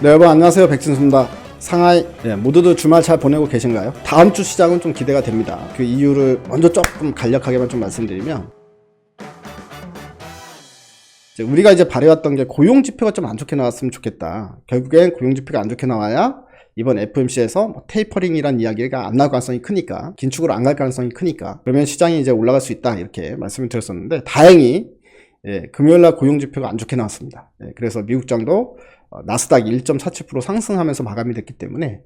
네, 여러분 안녕하세요. 백진수입니다. 상하이 모두들 주말 잘 보내고 계신가요? 다음 주 시장은 좀 기대가 됩니다. 그 이유를 먼저 조금 간략하게만 좀 말씀드리면, 우리가 이제 바래왔던 게 고용지표가 좀 안 좋게 나왔으면 좋겠다. 결국엔 고용지표가 안 좋게 나와야 이번 FOMC에서 테이퍼링이란 이야기가 안 나올 가능성이 크니까, 긴축으로 안 갈 가능성이 크니까, 그러면 시장이 이제 올라갈 수 있다, 이렇게 말씀을 드렸었는데, 다행히 금요일날 고용지표가 안 좋게 나왔습니다. 그래서 미국장도 나스닥 1.47% 상승하면서 마감이 됐기 때문에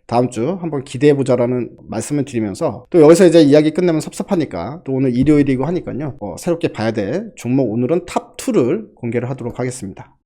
다음 주 한번 기대해보자라는 말씀을 드리면서, 또 여기서 이제 이야기 끝내면 섭섭하니까 또 오늘 일요일이고 하니까요, 새롭게 봐야 될 종목, 오늘은 탑2를 공개를 하도록 하겠습니다.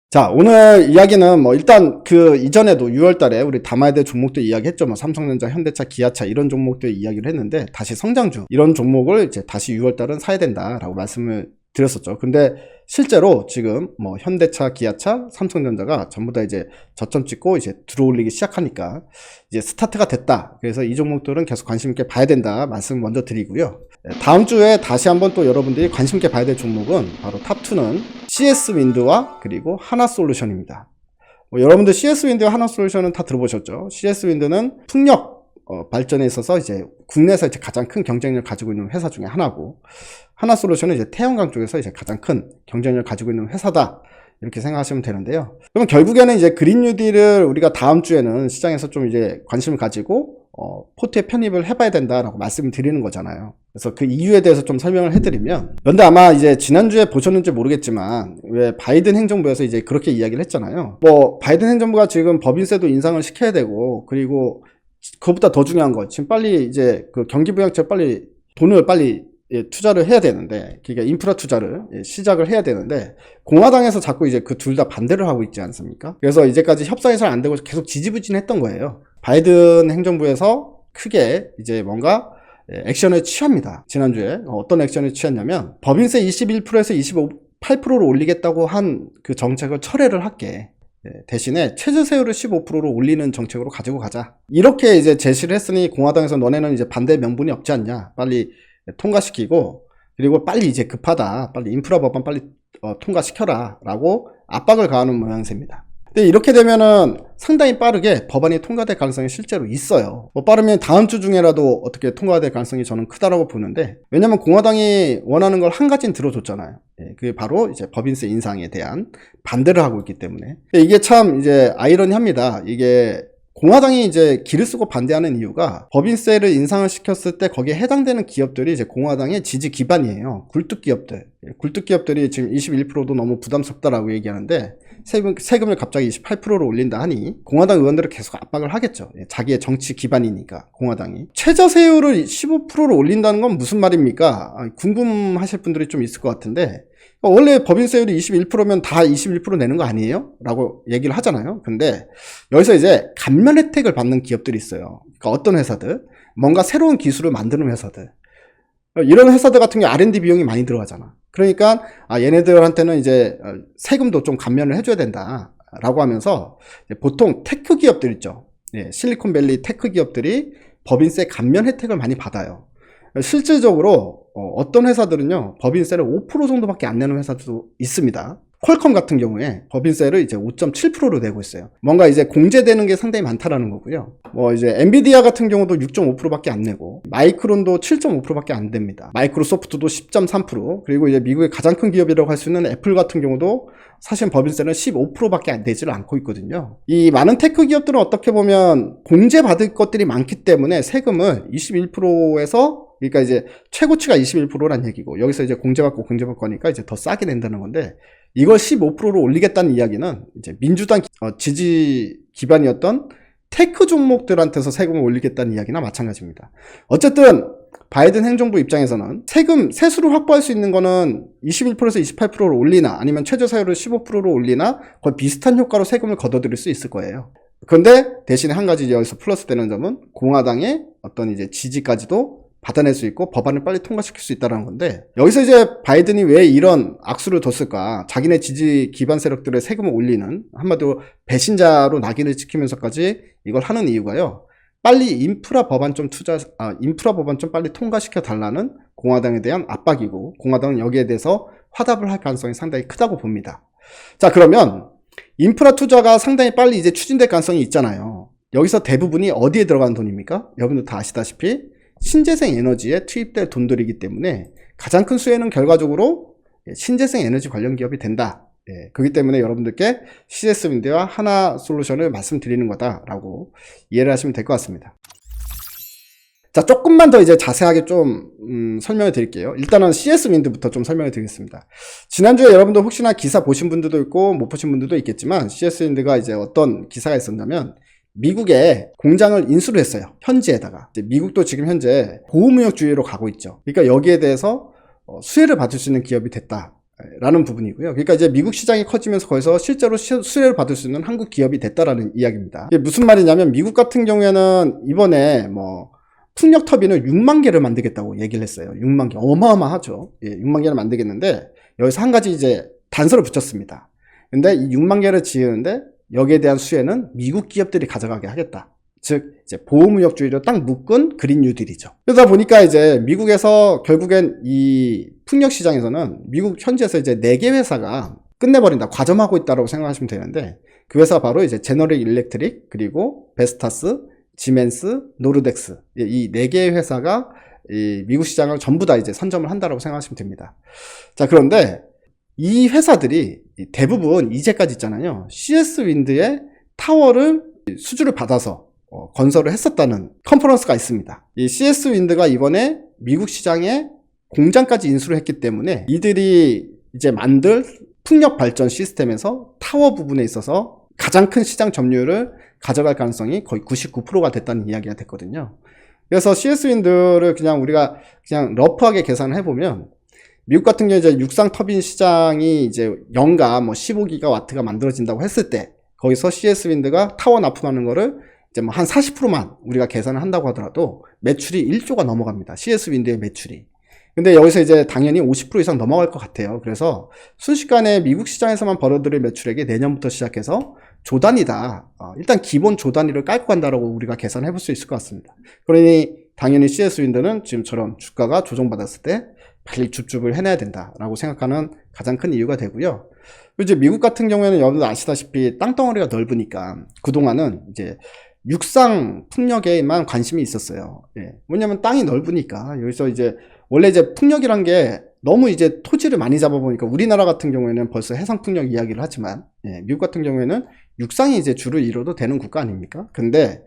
자, 오늘 이야기는 일단 그 이전에도 6월달에 우리 담아야 될 종목들 이야기했죠. 삼성전자, 현대차, 기아차 이런 종목들 이야기를 했는데, 다시 성장주 이런 종목을 이제 다시 6월달은 사야 된다라고 말씀을 드렸었죠. 근데 실제로 지금 현대차, 기아차, 삼성전자가 전부 다 이제 저점 찍고 이제 들어올리기 시작하니까 이제 스타트가 됐다. 그래서 이 종목들은 계속 관심 있게 봐야 된다 말씀 먼저 드리고요. 다음 주에 다시 한번 또 여러분들이 관심 있게 봐야 될 종목은 바로 탑2는 CS윈드와 그리고 하나솔루션입니다. 여러분들 CS윈드와 하나솔루션은 다 들어보셨죠? CS윈드는 풍력 발전에 있어서 이제 국내에서 이제 가장 큰 경쟁력을 가지고 있는 회사 중에 하나고, 하나솔루션은 이제 태양광 쪽에서 이제 가장 큰 경쟁력을 가지고 있는 회사다, 이렇게 생각하시면 되는데요. 그럼 결국에는 이제 그린 뉴딜을 우리가 다음 주에는 시장에서 좀 이제 관심을 가지고 포트에 편입을 해봐야 된다라고 말씀을 드리는 거잖아요. 그래서 그 이유에 대해서 좀 설명을 해드리면, 그런데 아마 이제 지난주에 보셨는지 모르겠지만, 왜 바이든 행정부에서 이제 그렇게 이야기를 했잖아요. 바이든 행정부가 지금 법인세도 인상을 시켜야 되고, 그리고 그것보다 더 중요한 거, 지금 빨리 이제 그 경기부양책 빨리 돈을 빨리 투자를 해야 되는데, 그러니까 인프라 투자를 시작을 해야 되는데, 공화당에서 자꾸 이제 그 둘 다 반대를 하고 있지 않습니까? 그래서 이제까지 협상이 잘 안 되고 계속 지지부진했던 거예요. 바이든 행정부에서 크게 이제 뭔가 액션을 취합니다. 지난주에 어떤 액션을 취했냐면, 법인세 21%에서 28%로 올리겠다고 한 그 정책을 철회를 할게. 대신에 최저세율을 15%로 올리는 정책으로 가지고 가자, 이렇게 이제 제시를 했으니, 공화당에서 너네는 이제 반대 명분이 없지 않냐, 빨리 통과시키고, 그리고 빨리 이제 급하다, 빨리 인프라 법안 빨리 통과시켜라 라고 압박을 가하는 모양새입니다. 근데 이렇게 되면은 상당히 빠르게 법안이 통과될 가능성이 실제로 있어요. 빠르면 다음 주 중에라도 어떻게 통과될 가능성이 저는 크다라고 보는데, 왜냐면 공화당이 원하는 걸 한 가지는 들어줬잖아요. 그게 바로 이제 법인세 인상에 대한 반대를 하고 있기 때문에. 이게 참 이제 아이러니합니다. 이게 공화당이 이제 기를 쓰고 반대하는 이유가, 법인세를 인상을 시켰을 때 거기에 해당되는 기업들이 이제 공화당의 지지 기반이에요. 굴뚝 기업들이 지금 21%도 너무 부담스럽다라고 얘기하는데, 세금을 갑자기 28%로 올린다 하니 공화당 의원들을 계속 압박을 하겠죠. 자기의 정치 기반이니까. 공화당이 최저세율을 15%로 올린다는 건 무슨 말입니까? 궁금하실 분들이 좀 있을 것 같은데, 원래 법인세율이 21%면 다 21% 내는 거 아니에요? 라고 얘기를 하잖아요. 근데 여기서 이제 감면 혜택을 받는 기업들이 있어요. 그러니까 어떤 회사들, 뭔가 새로운 기술을 만드는 회사들, 이런 회사들 같은 게 R&D 비용이 많이 들어가잖아. 그러니까 얘네들한테는 이제 세금도 좀 감면을 해줘야 된다 라고 하면서, 보통 테크 기업들 있죠. 실리콘밸리 테크 기업들이 법인세 감면 혜택을 많이 받아요. 실질적으로 어떤 회사들은요, 법인세를 5% 정도밖에 안 내는 회사도 있습니다. 퀄컴 같은 경우에 법인세를 이제 5.7%로 내고 있어요. 뭔가 이제 공제되는 게 상당히 많다라는 거고요. 이제 엔비디아 같은 경우도 6.5%밖에 안 내고, 마이크론도 7.5%밖에 안 됩니다. 마이크로소프트도 10.3%, 그리고 이제 미국의 가장 큰 기업이라고 할 수 있는 애플 같은 경우도 사실 법인세는 15%밖에 내지를 않고 있거든요. 이 많은 테크 기업들은 어떻게 보면 공제받을 것들이 많기 때문에 세금을 21%에서, 그러니까 이제 최고치가 21%란 얘기고, 여기서 이제 공제받고 하니까 이제 더 싸게 낸다는 건데, 이걸 15%로 올리겠다는 이야기는 이제 민주당 지지 기반이었던 테크 종목들한테서 세금을 올리겠다는 이야기나 마찬가지입니다. 어쨌든 바이든 행정부 입장에서는 세수를 확보할 수 있는 거는 21%에서 28%로 올리나, 아니면 최저세율을 15%로 올리나, 거의 비슷한 효과로 세금을 걷어들일 수 있을 거예요. 그런데 대신에 한 가지 여기서 플러스 되는 점은, 공화당의 어떤 이제 지지까지도 받아낼 수 있고 법안을 빨리 통과시킬 수 있다는 건데, 여기서 이제 바이든이 왜 이런 악수를 뒀을까? 자기네 지지 기반 세력들의 세금을 올리는, 한마디로 배신자로 낙인을 찍히면서까지 이걸 하는 이유가요, 빨리 인프라 법안 좀 빨리 통과시켜 달라는 공화당에 대한 압박이고, 공화당은 여기에 대해서 화답을 할 가능성이 상당히 크다고 봅니다. 자, 그러면 인프라 투자가 상당히 빨리 이제 추진될 가능성이 있잖아요. 여기서 대부분이 어디에 들어간 돈입니까? 여러분들 다 아시다시피 신재생 에너지에 투입될 돈들이기 때문에 가장 큰 수혜는 결과적으로 신재생 에너지 관련 기업이 된다. 그렇기 때문에 여러분들께 CS윈드와 하나솔루션을 말씀드리는 거다라고 이해를 하시면 될 것 같습니다. 자, 조금만 더 이제 자세하게 좀 설명을 드릴게요. 일단은 CS윈드부터 좀 설명을 드리겠습니다. 지난주에 여러분들 혹시나 기사 보신 분들도 있고 못 보신 분들도 있겠지만 CS윈드가 이제 어떤 기사가 있었냐면 미국에 공장을 인수를 했어요. 현지에다가. 이제 미국도 지금 현재 보호무역주의로 가고 있죠. 그러니까 여기에 대해서 수혜를 받을 수 있는 기업이 됐다. 라는 부분이고요. 그러니까 이제 미국 시장이 커지면서 거기서 실제로 수혜를 받을 수 있는 한국 기업이 됐다라는 이야기입니다. 이게 무슨 말이냐면 미국 같은 경우에는 이번에 뭐 풍력 터빈을 6만 개를 만들겠다고 얘기를 했어요. 6만 개. 어마어마하죠. 6만 개를 만들겠는데 여기서 한 가지 이제 단서를 붙였습니다. 근데 이 6만 개를 지으는데 여기에 대한 수혜는 미국 기업들이 가져가게 하겠다. 즉 이제 보호무역주의로 딱 묶은 그린 뉴딜이죠. 그러다 보니까 이제 미국에서 결국엔 이 풍력 시장에서는 미국 현지에서 이제 4개 회사가 끝내버린다, 과점하고 있다고 생각하시면 되는데 그 회사 바로 이제 제너럴 일렉트릭, 그리고 베스타스, 지멘스, 노르덱스, 이 4개의 회사가 이 미국 시장을 전부 다 이제 선점을 한다고 생각하시면 됩니다. 자, 그런데 이 회사들이 대부분 이제까지 있잖아요. CS윈드의 타워를 수주를 받아서 건설을 했었다는 컨퍼런스가 있습니다. 이 CS윈드가 이번에 미국 시장에 공장까지 인수를 했기 때문에 이들이 이제 만들 풍력 발전 시스템에서 타워 부분에 있어서 가장 큰 시장 점유율을 가져갈 가능성이 거의 99%가 됐다는 이야기가 됐거든요. 그래서 CS윈드를 그냥 우리가 그냥 러프하게 계산을 해보면 미국 같은 경우에 이제 육상 터빈 시장이 이제 연간 뭐 15기가와트가 만들어진다고 했을 때 거기서 CS윈드가 타워 납품하는 거를 이제 뭐 한 40%만 우리가 계산을 한다고 하더라도 매출이 1조가 넘어갑니다. CS윈드의 매출이. 근데 여기서 이제 당연히 50% 이상 넘어갈 것 같아요. 그래서 순식간에 미국 시장에서만 벌어들일 매출액이 내년부터 시작해서 조단위다. 일단 기본 조단위를 깔고 간다라고 우리가 계산해 볼 수 있을 것 같습니다. 그러니 당연히 CS윈드는 지금처럼 주가가 조정받았을 때 빨리 줍줍을 해내야 된다라고 생각하는 가장 큰 이유가 되고요. 이제 미국 같은 경우에는 여러분들 아시다시피 땅덩어리가 넓으니까 그동안은 이제 육상 풍력에만 관심이 있었어요. 왜냐면 땅이 넓으니까 여기서 이제 원래 이제 풍력이란 게 너무 이제 토지를 많이 잡아보니까 우리나라 같은 경우에는 벌써 해상 풍력 이야기를 하지만 미국 같은 경우에는 육상이 이제 주를 이뤄도 되는 국가 아닙니까? 근데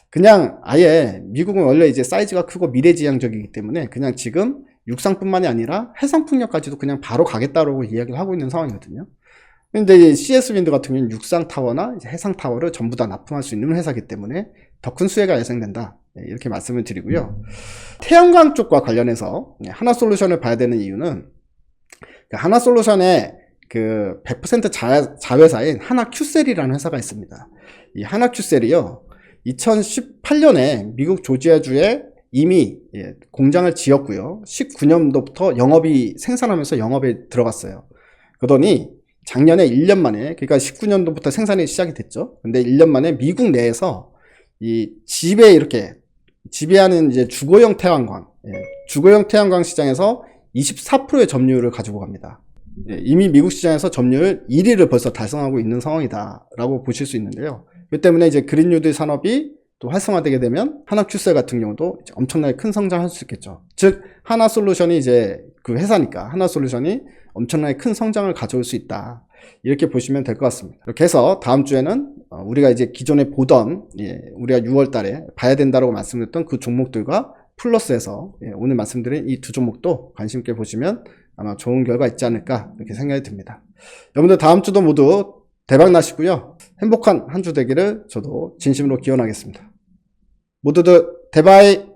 그냥 아예 미국은 원래 이제 사이즈가 크고 미래지향적이기 때문에 그냥 지금 육상뿐만이 아니라 해상 풍력까지도 그냥 바로 가겠다라고 이야기를 하고 있는 상황이거든요. 근데 CS윈드 같은 경우는 육상 타워나 이제 해상 타워를 전부 다 납품할 수 있는 회사이기 때문에 더 큰 수혜가 예상된다. 이렇게 말씀을 드리고요. 태양광 쪽과 관련해서 하나솔루션을 봐야 되는 이유는 하나솔루션의 그 100% 자회사인 하나큐셀이라는 회사가 있습니다. 이 하나큐셀이요, 2018년에 미국 조지아주에 이미 공장을 지었고요. 19년도부터 생산하면서 영업에 들어갔어요. 그러더니 작년에 1년 만에, 그러니까 19년도부터 생산이 시작이 됐죠. 근데 1년 만에 미국 내에서 이 지배하는 이제 주거용 태양광, 주거용 태양광 시장에서 24%의 점유율을 가지고 갑니다. 이미 미국 시장에서 점유율 1위를 벌써 달성하고 있는 상황이다라고 보실 수 있는데요. 그 때문에 이제 그린 뉴딜 산업이 또 활성화되게 되면 하나큐셀 같은 경우도 이제 엄청나게 큰 성장할 수 있겠죠. 즉 하나솔루션이 이제 그 회사니까 하나솔루션이 엄청나게 큰 성장을 가져올 수 있다. 이렇게 보시면 될 것 같습니다. 이렇게 해서 다음 주에는 우리가 이제 기존에 보던 우리가 6월 달에 봐야 된다고 말씀드렸던 그 종목들과 플러스해서 오늘 말씀드린 이 두 종목도 관심 있게 보시면 아마 좋은 결과 있지 않을까 이렇게 생각이 듭니다. 여러분들 다음 주도 모두 대박 나시고요. 행복한 한 주 되기를 저도 진심으로 기원하겠습니다. 모두들 대바이.